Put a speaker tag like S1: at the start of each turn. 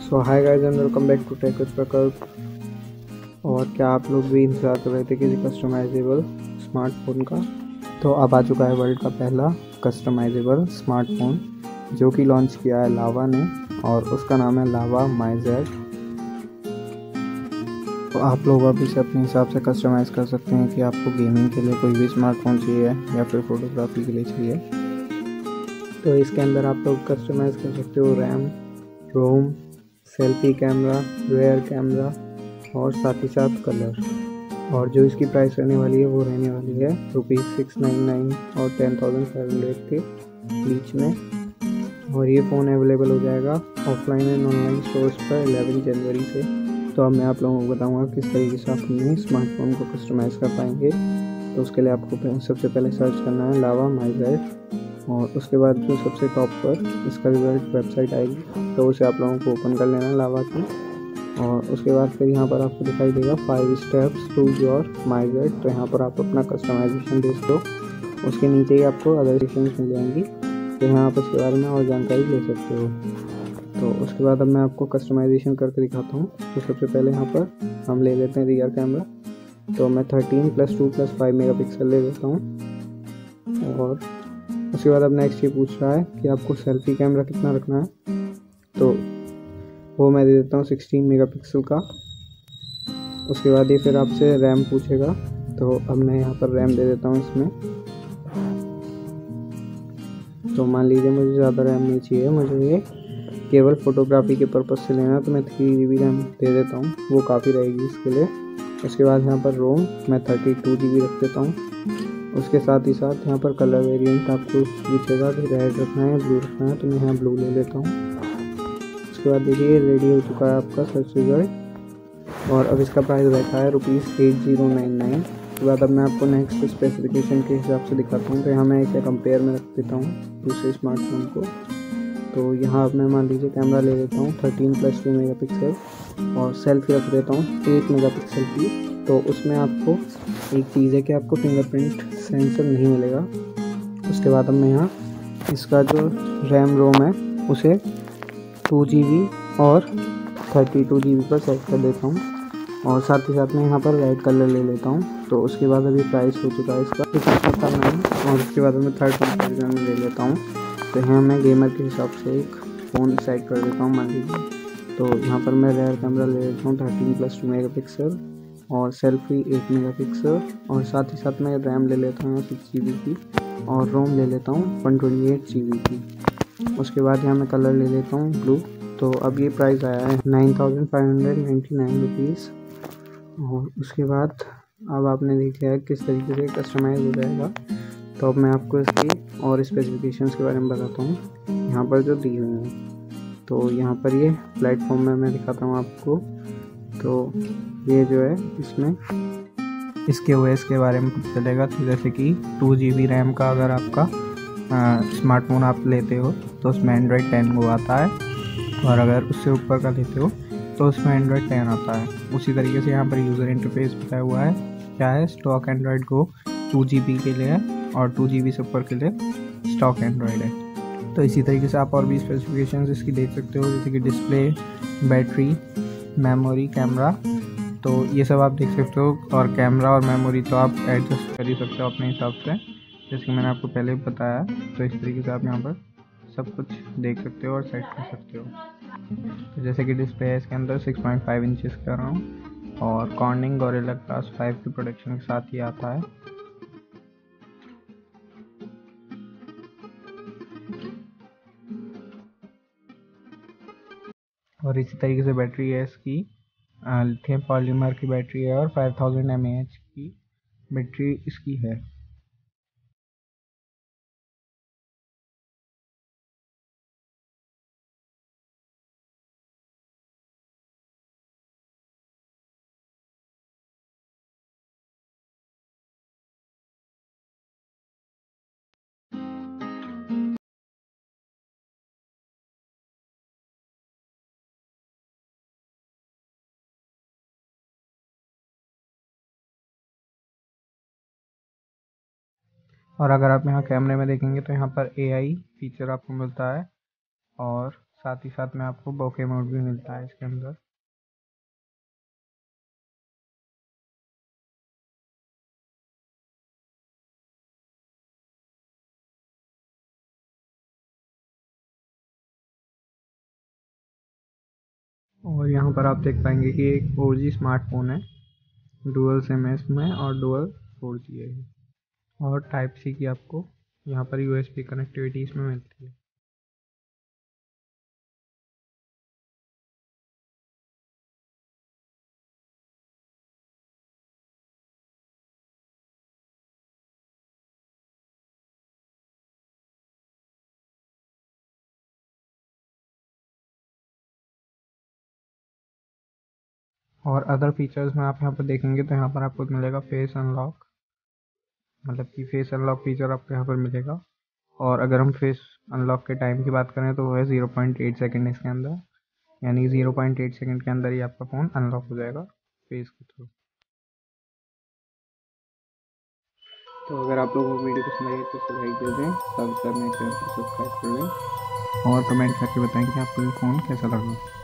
S1: So hi guys and welcome back to tech with Prakalp. और क्या आप लोग भी इंतजार कर रहे थे किसी कस्टमाइजेबल स्मार्टफोन का? तो अब आ चुका है वर्ल्ड का पहला कस्टमाइजेबल स्मार्टफोन जो कि लॉन्च किया है लावा ने, और उसका नाम है लावा माइजेड। तो आप लोग अब इसे अपने हिसाब से कस्टमाइज़ कर सकते हैं कि आपको गेमिंग के लिए कोई भी स्मार्टफोन चाहिए या फिर फोटोग्राफी के लिए चाहिए। तो इसके अंदर आप लोग कस्टमाइज़ कर सकते हो रैम, रोम, सेल्फी कैमरा, रेयर कैमरा और साथ ही साथ कलर। और जो इसकी प्राइस रहने वाली है वो रहने वाली है ₹699 और 10,500 के बीच में। और ये फ़ोन अवेलेबल हो जाएगा ऑफलाइन एंड ऑनलाइन स्टोर्स पर 11 जनवरी से। तो अब मैं आप लोगों को बताऊंगा किस तरीके से आप अपने स्मार्टफोन को कस्टमाइज़ कर पाएंगे। तो उसके लिए आपको सबसे पहले सर्च करना है लावा माइजेड, और उसके बाद जो सबसे टॉप पर इसका रिजल्ट वेबसाइट आएगी तो उसे आप लोगों को ओपन कर लेना है लावा की। और उसके बाद फिर यहाँ पर आपको दिखाई देगा 5 स्टेप्स टू योर माइजेड। तो यहाँ पर आप अपना कस्टमाइजेशन दे सकते हो। उसके नीचे ही आपको अदर सेक्शंस मिल जाएंगी, तो यहाँ पर इसके बारे में और जानकारी ले सकते हो। तो उसके बाद अब मैं आपको कस्टमाइजेशन करके दिखाता हूँ। तो सबसे पहले यहाँ पर हम ले लेते हैं रियर कैमरा। तो मैं 13+2+5 मेगापिक्सल ले लेता हूँ। और उसके बाद अब नेक्स्ट ये पूछ रहा है कि आपको सेल्फी कैमरा कितना रखना है, तो वो मैं दे देता हूँ 16 मेगापिक्सल का। उसके बाद ये फिर आपसे रैम पूछेगा, तो अब मैं यहाँ पर रैम दे देता हूँ इसमें। तो मान लीजिए मुझे ज़्यादा रैम नहीं चाहिए, मुझे ये केवल फोटोग्राफी के पर्पज़ से लेना है, तो मैं 3 GB रैम दे देता हूँ, वो काफ़ी रहेगी इसके लिए। उसके बाद यहाँ पर रोम मैं 32 GB रख देता हूँ। उसके साथ ही साथ यहाँ पर कलर वेरिएंट आपको पूछेगा कि रेड रखना है ब्लू रखना है, तो मैं यहाँ ब्लू ले लेता हूँ। उसके बाद देखिए रेडी हो चुका है आपका सर्च रिजल्ट, और अब इसका प्राइस बैठा है ₹8099। उसके बाद अब मैं आपको नेक्स्ट स्पेसिफिकेशन के हिसाब से दिखाता हूँ। तो यहाँ मैं इसे कंपेयर में रख देता हूँ दूसरे स्मार्टफोन को। तो यहाँ अब मैं मान लीजिए कैमरा ले लेता हूँ 13+2 मेगापिक्सल, और सेल्फी रख देता हूँ 8 मेगापिक्सल की। तो उसमें आपको एक चीज़ है कि आपको फिंगरप्रिंट सेंसर नहीं मिलेगा। उसके बाद अब मैं यहाँ इसका जो रैम रोम है उसे 2 GB और 32 GB पर सेट कर देता हूँ। और साथ ही साथ मैं यहाँ पर रेड कलर ले लेता हूँ। तो उसके बाद अभी प्राइस हो चुका है इसका 75। और उसके बाद मैं थर्ड कंपेरिजन में ले लेता हूँ। तो यहाँ मैं गेमर के हिसाब से एक फ़ोन सेट कर देता हूँ मान लीजिए। तो यहाँ पर मैं रेयर कैमरा ले लेता हूँ 13+2 मेगापिक्सल और सेल्फी 8 मेगापिक्सल, और साथ ही साथ मैं रैम ले लेता हूँ 6 GB की, और रोम ले लेता हूँ 128 GB की। उसके बाद यहाँ मैं कलर ले लेता हूँ ब्लू। तो अब ये प्राइस आया है 9,599 रुपीज़। और उसके बाद अब आपने देख लिया है किस तरीके से कस्टमाइज़ हो जाएगा। तो अब मैं आपको इसकी और स्पेसिफिकेशंस के बारे में बताता हूँ यहाँ पर जो दी हुई हैं। तो यहाँ पर ये प्लेटफॉर्म में मैं दिखाता हूँ आपको। तो ये जो है इसमें इसके OS के बारे में पता चलेगा। तो जैसे कि 2 GB रैम का अगर आपका स्मार्टफोन आप लेते हो तो उसमें Android 10 वो आता है, और अगर उससे ऊपर का लेते हो तो उसमें Android 10 आता है। उसी तरीके से यहाँ पर यूज़र इंटरफेस बताया हुआ है क्या है। स्टॉक Android Go 2 GB के लिए है, और 2 GB से ऊपर के लिए स्टॉक एंड्रॉयड है। तो इसी तरीके से आप और भी स्पेसिफिकेशंस इसकी देख सकते हो, जैसे कि डिस्प्ले, बैटरी, मेमोरी, कैमरा। तो ये सब आप देख सकते हो। और कैमरा और मेमोरी तो आप एडजस्ट कर ही सकते हो अपने हिसाब से, जैसे कि मैंने आपको पहले भी बताया। तो इस तरीके से आप यहाँ पर सब कुछ देख सकते हो और सेट कर सकते हो। तो जैसे कि डिस्प्ले है इसके अंदर 6.5 इंचज़ का रहा हूँ, और कॉर्निंग गोरिल्ला ग्लास 5 की प्रोटेक्शन के साथ ही आता है। और इसी तरीके से बैटरी है इसकी, लिथियम पॉलीमर की बैटरी है, और 5000 mAh की बैटरी इसकी है। और अगर आप यहाँ कैमरे में देखेंगे तो यहाँ पर AI फीचर आपको मिलता है, और साथ ही साथ में आपको बोके मोड भी मिलता है इसके अंदर। और यहाँ पर आप देख पाएंगे कि एक OG स्मार्टफोन है, डुअल सिम है इसमें और डुअल 4G है। और टाइप सी की आपको यहाँ पर USB कनेक्टिविटी इसमें मिलती है। और अदर फीचर्स में आप यहाँ पर देखेंगे तो यहाँ पर आपको मिलेगा फेस अनलॉक, मतलब कि फेस अनलॉक फीचर आपको यहाँ पर मिलेगा। और अगर हम फेस अनलॉक के टाइम की बात करें तो वो है 0.8 सेकेंड इसके अंदर, यानी 0.8 सेकेंड के अंदर ही आपका फ़ोन अनलॉक हो जाएगा फेस के थ्रू। तो अगर आप लोगों को वीडियो पसंद आई तो इसे लाइक दे दें, साथ ही साथ मेरे चैनल को सब्सक्राइब कर लें और कमेंट करके बताएं कि आपको ये फ़ोन कैसा लगा।